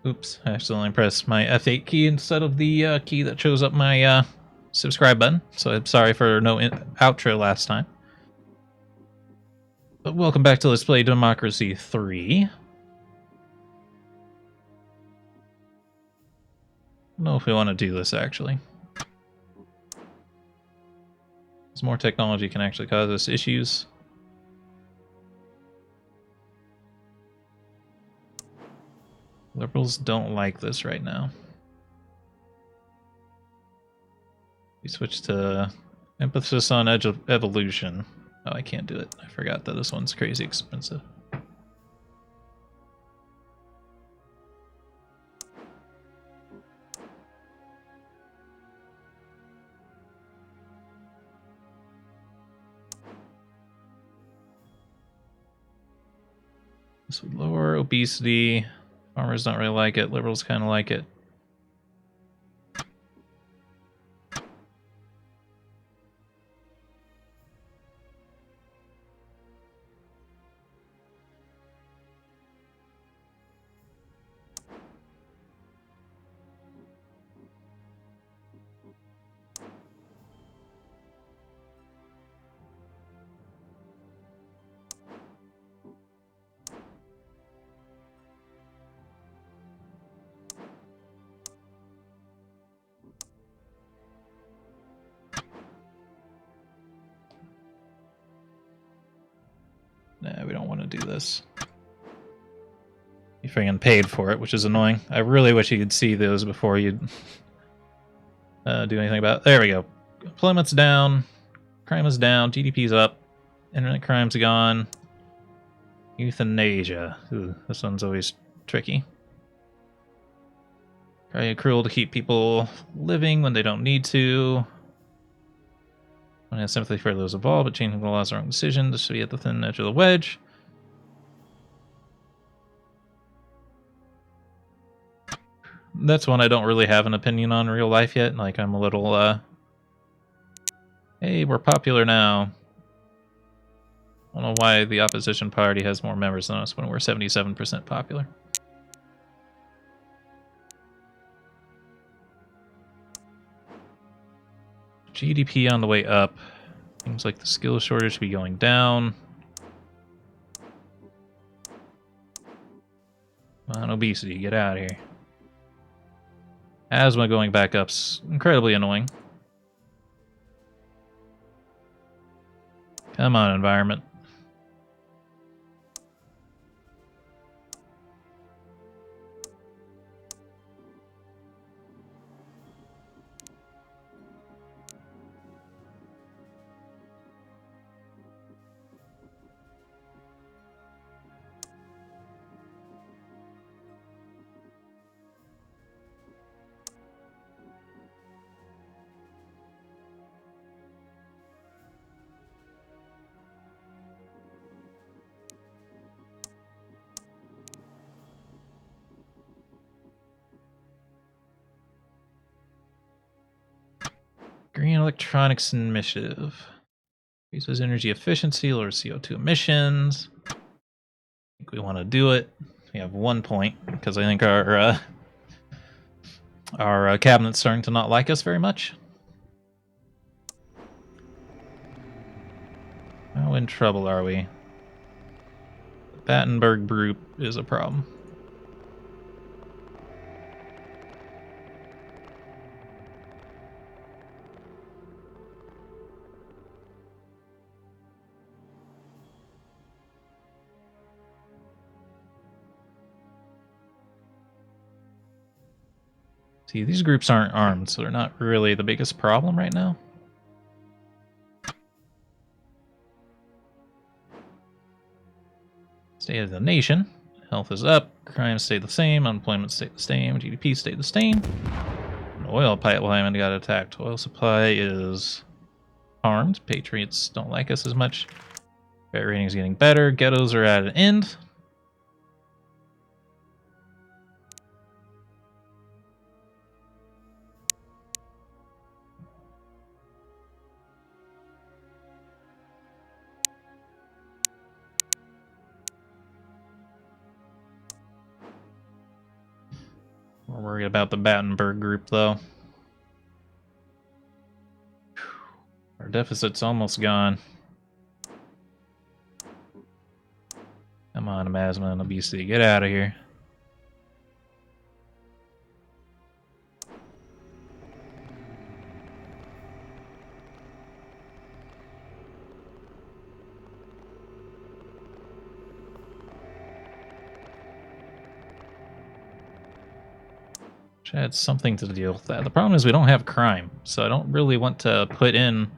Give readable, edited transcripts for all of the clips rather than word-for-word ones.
Oops, I accidentally pressed my F8 key instead of the key that shows up my subscribe button. So I'm sorry for no outro last time. But welcome back to Let's Play Democracy 3. I don't know if we want to do this, actually. Because more technology can actually cause us issues. Liberals don't like this right now. We switch to emphasis on evolution. Oh, I can't do it. I forgot that this one's crazy expensive. This would lower obesity. Farmers don't really like it. Liberals kind of like it. Nah, we don't want to do this. You freaking paid for it, which is annoying. I really wish you could see those before you'd do anything about it. There we go. Employment's down. Crime is down. GDP's up. Internet crime's gone. Euthanasia. Ooh, this one's always tricky. Very cruel to keep people living when they don't need to. I have sympathy for those involved, but changing the law is the wrong decision. This should be at the thin edge of the wedge. That's one I don't really have an opinion on in real life yet. Like, I'm a little, hey, we're popular now. I don't know why the opposition party has more members than us when we're 77% popular. GDP on the way up. Seems like the skill shortage should be going down. On obesity, get out of here. Asthma going back up's incredibly annoying. Come on, environment. Green Electronics Initiative. Increases energy efficiency, lowers CO2 emissions. I think we want to do it. We have 1 point, because I think our cabinet's starting to not like us very much. How in trouble are we? The Battenberg group is a problem. See, these groups aren't armed, so they're not really the biggest problem right now. State of the nation. Health is up. Crime stayed the same. Unemployment stayed the same. GDP stayed the same. An oil pipeline got attacked. Oil supply is harmed. Patriots don't like us as much. Credit rating is getting better. Ghettos are at an end. We're worried about the Battenberg group, though. Our deficit's almost gone. Come on, asthma and obesity, get out of here. Should add something to deal with that. The problem is we don't have crime, so I don't really want to put in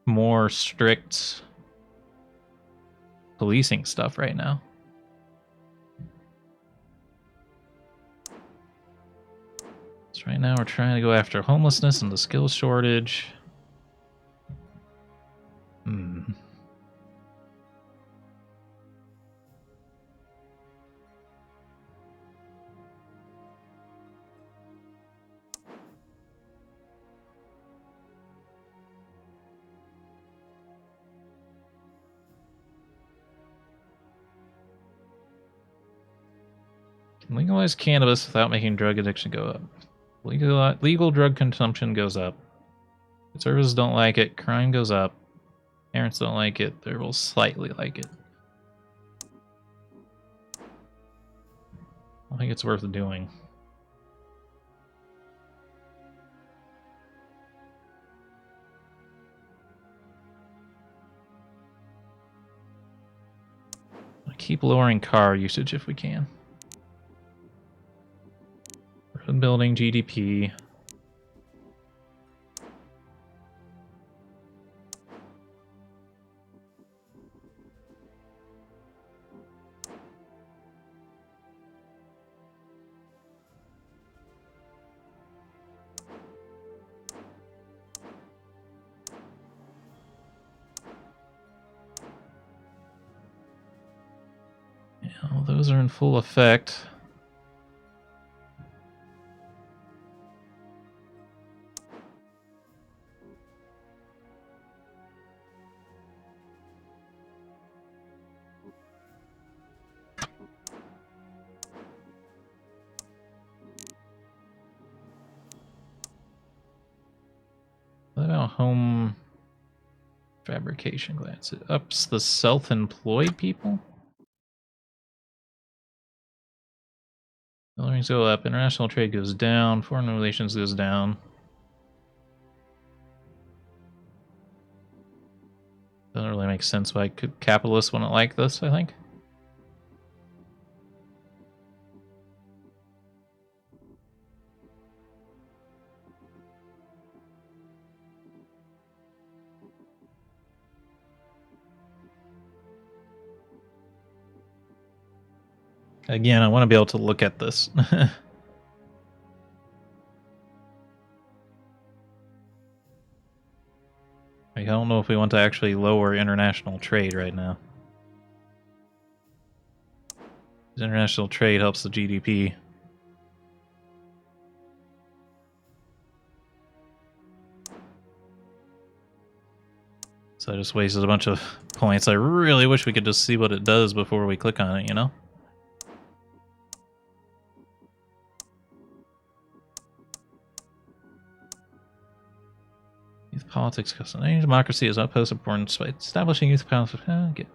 more strict policing stuff right now. So right now we're trying to go after homelessness and the skills shortage. Legalize cannabis without making drug addiction go up. Legal drug consumption goes up. Conservatives don't like it. Crime goes up. Parents don't like it. They will slightly like it. I think it's worth doing. Keep lowering car usage if we can. Building GDP. Yeah, well, those are in full effect. What about home fabrication glance? It ups the self-employed people? Salaries go up, international trade goes down, foreign relations goes down. Doesn't really make sense why capitalists wouldn't like this, I think. Again, I want to be able to look at this. I don't know if we want to actually lower international trade right now. International trade helps the GDP. So I just wasted a bunch of points. I really wish we could just see what it does before we click on it, you know? Youth politics, custom democracy is utmost importance by establishing youth politics. Okay.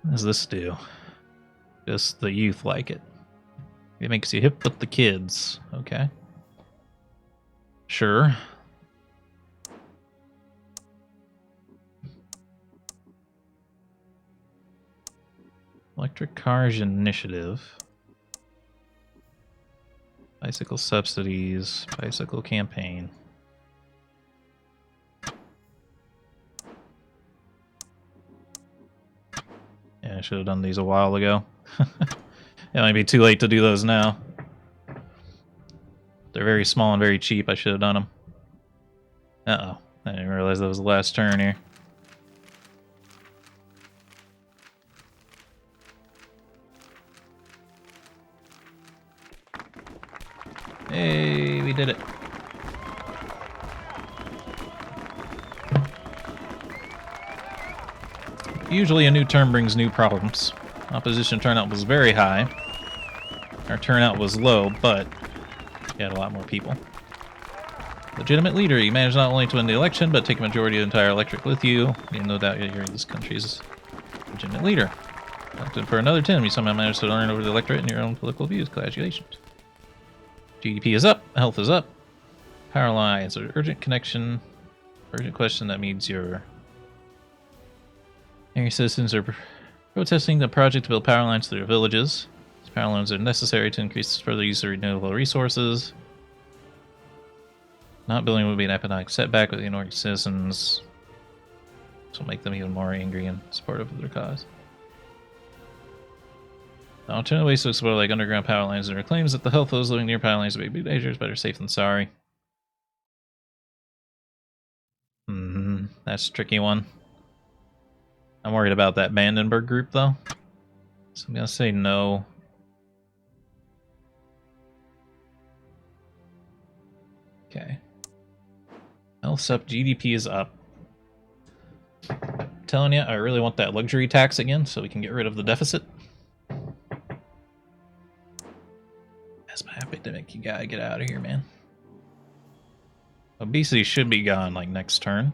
What does this do? Just the youth like it. It makes you hip with the kids. Okay. Sure. Electric cars initiative. Bicycle subsidies, bicycle campaign. Yeah, I should have done these a while ago. It might be too late to do those now. They're very small and very cheap. I should have done them. Uh-oh. I didn't realize that was the last turn here. Hey, we did it. Usually a new term brings new problems. Opposition turnout was very high. Our turnout was low, but we had a lot more people. Legitimate leader. You managed not only to win the election, but take a majority of the entire electorate with you. You have no doubt you're this country's legitimate leader. Elected for another term, you somehow managed to earn over the electorate and your own political views. Congratulations. GDP is up. Health is up. Power lines. Urgent connection. Urgent question. That means your citizens are protesting the project to build power lines to their villages. These power lines are necessary to increase further use of renewable resources. Not building would be an economic setback with the annoying citizens. This will make them even more angry and supportive of their cause. The alternative ways to explore like underground power lines and claims that the health of those living near power lines may be dangerous, better safe than sorry. That's a tricky one. I'm worried about that Vandenberg group though. So I'm gonna say no. Okay. Health's up, GDP is up. I'm telling you, I really want that luxury tax again so we can get rid of the deficit. That's my epidemic. You gotta get out of here, man. Obesity should be gone like next turn.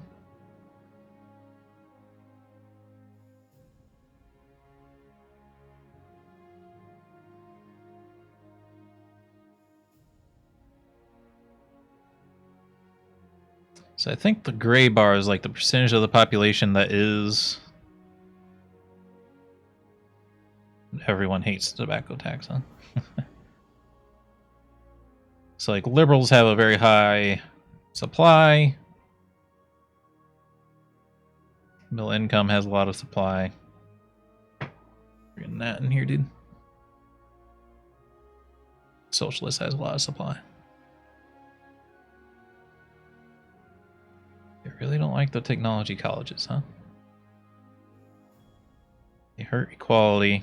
So I think the gray bar is like the percentage of the population that is... Everyone hates the tobacco tax, huh? So like liberals have a very high supply. Middle income has a lot of supply. Getting that in here, dude. Socialist has a lot of supply. They really don't like the technology colleges, huh? They hurt equality.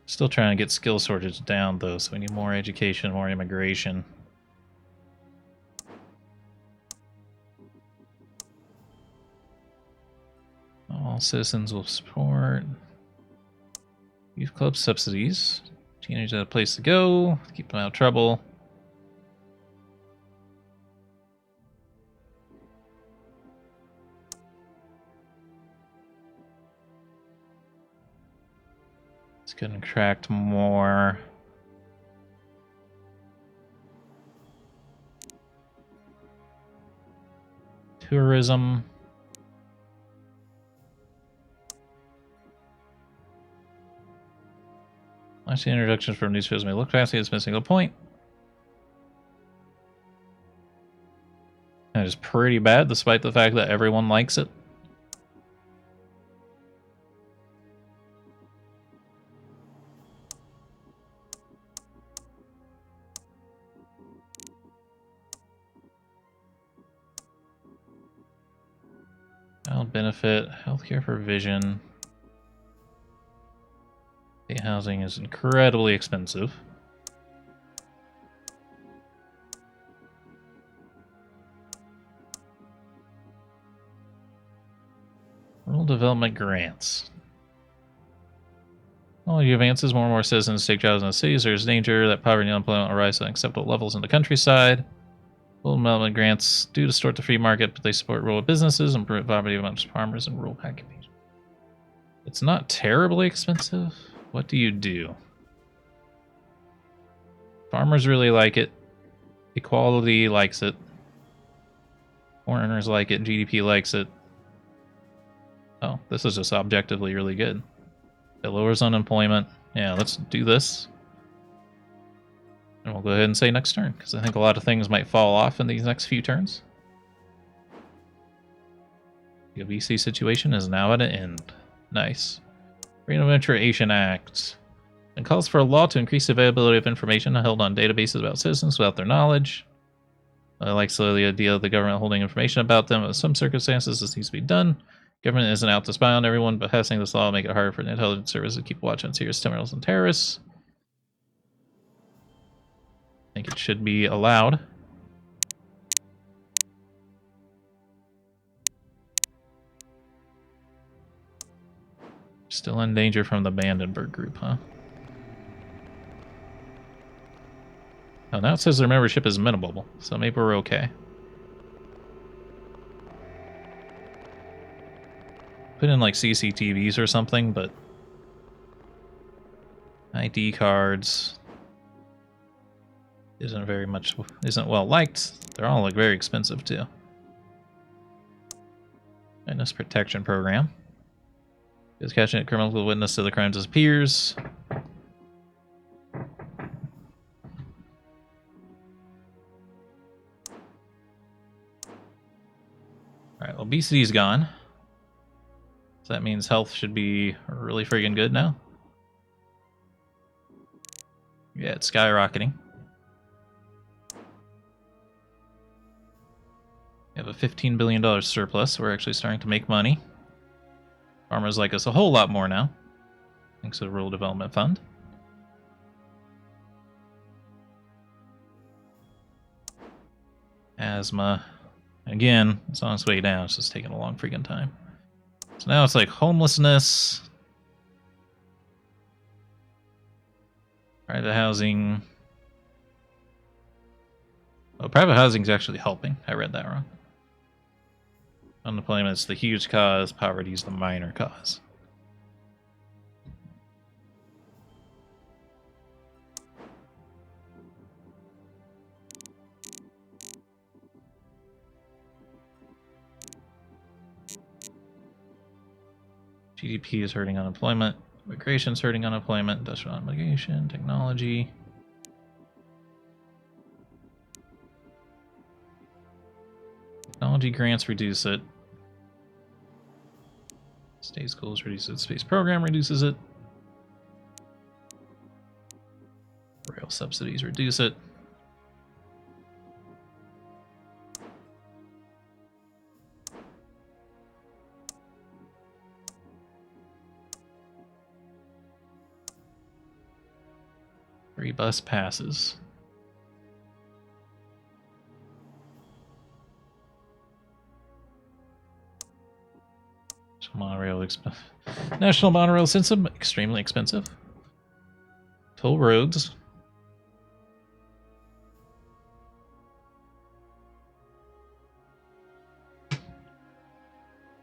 Still trying to get skill shortage down though, so we need more education, more immigration. All citizens will support youth club subsidies. Teenagers have a place to go, keep them out of trouble. Let's contract more. Tourism. Actually, introductions from newspapers may look fancy, it's missing a point. That is pretty bad, despite the fact that everyone likes it. Child benefit, healthcare provision. The housing is incredibly expensive. Rural development grants. While you advances, more and more citizens take jobs in the cities. There's danger that poverty and unemployment will rise to unacceptable levels in the countryside. Rural development grants do distort the free market, but they support rural businesses and prevent poverty amongst farmers and rural populations. It's not terribly expensive. What do you do? Farmers really like it. Equality likes it. Foreigners like it. GDP likes it. Oh, this is just objectively really good. It lowers unemployment. Yeah, let's do this. And we'll go ahead and say next turn, because I think a lot of things might fall off in these next few turns. The obesity situation is now at an end. Nice. Freedom of Information Act. It calls for a law to increase the availability of information held on databases about citizens without their knowledge. I like the idea of the government holding information about them. In some circumstances, this needs to be done. Government isn't out to spy on everyone, but passing this law will make it harder for the intelligence service to keep watch on serious criminals and terrorists. I think it should be allowed. Still in danger from the Vandenberg group, huh? Oh, now it says their membership is minimal, so maybe we're okay. Put in like CCTVs or something, but ID cards isn't well liked. They're all like very expensive too. Witness protection program. Because catching a criminal with witness to the crime disappears. Alright, obesity's gone. So that means health should be really friggin' good now. Yeah, it's skyrocketing. We have a $15 billion surplus. We're actually starting to make money. Farmers like us a whole lot more now, thanks to the Rural Development Fund. Asthma. Again, it's on its way down. It's just taking a long freaking time. So now it's like homelessness. Private housing. Oh, private housing is actually helping. I read that wrong. Unemployment is the huge cause. Poverty is the minor cause. GDP is hurting unemployment. Immigration is hurting unemployment. Industrial obligation. Technology. Technology grants reduce it. State schools reduce it. Space program reduces it. Rail subsidies reduce it. Free bus passes. National monorail system, extremely expensive. Toll roads.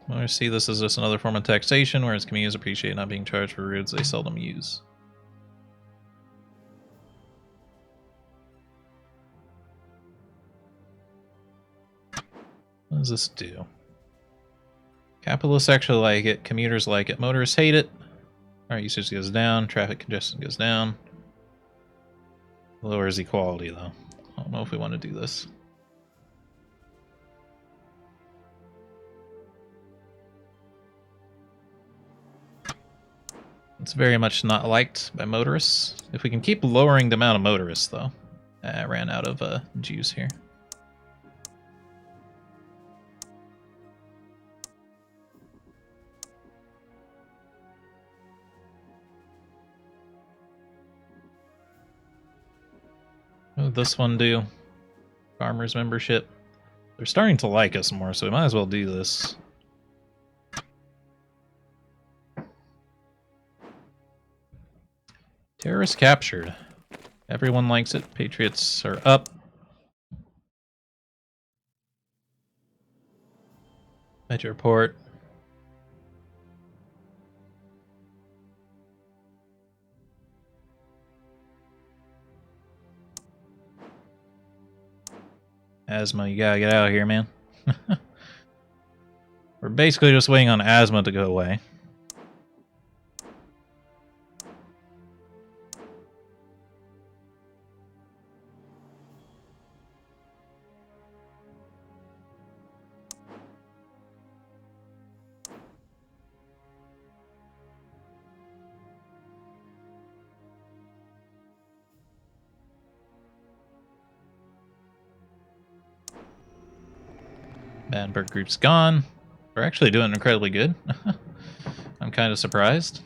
I see this as just another form of taxation, whereas commuters appreciate not being charged for roads they seldom use. What does this do? Capitalists actually like it, commuters like it, motorists hate it. Alright, usage goes down, traffic congestion goes down. Lowers equality though. I don't know if we want to do this. It's very much not liked by motorists. If we can keep lowering the amount of motorists though. I ran out of juice here. What would this one do? Farmers membership. They're starting to like us more, so we might as well do this. Terrorists captured. Everyone likes it. Patriots are up. Major report. Asthma, you gotta get out of here, man. We're basically just waiting on asthma to go away. Vandenberg group's gone. We're actually doing incredibly good. I'm kind of surprised.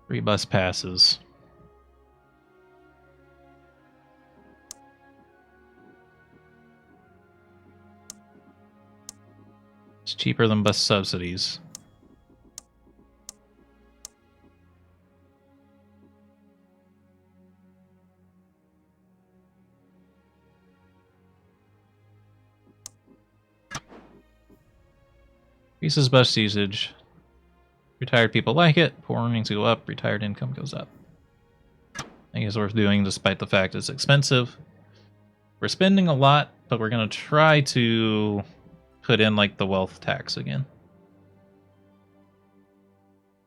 Free bus passes. It's cheaper than bus subsidies. Increases bus usage. Retired people like it. Poor earnings go up. Retired income goes up. I think it's worth doing despite the fact it's expensive. We're spending a lot, but we're going to try to put in like the wealth tax again.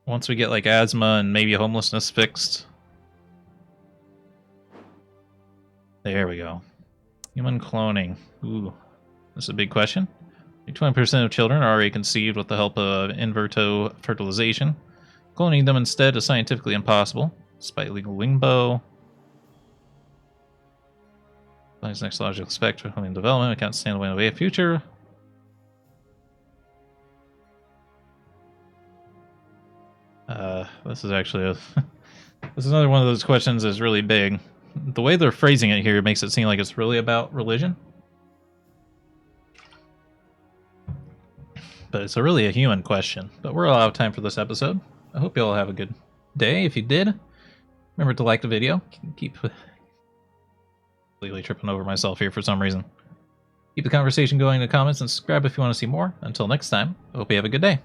Once we get like asthma and maybe homelessness fixed. There we go. Human cloning. Ooh, that's a big question. 20% of children are already conceived with the help of in vitro fertilization. Cloning them instead is scientifically impossible, despite legal limbo. Next logical spectrum in development, we can't stand the way of future. This is actually a this is another one of those questions that's really big. The way they're phrasing it here makes it seem like it's really about religion. But it's really a human question. But we're all out of time for this episode. I hope you all have a good day. If you did, remember to like the video. Keep completely tripping over myself here for some reason. Keep the conversation going in the comments and subscribe if you want to see more. Until next time, I hope you have a good day.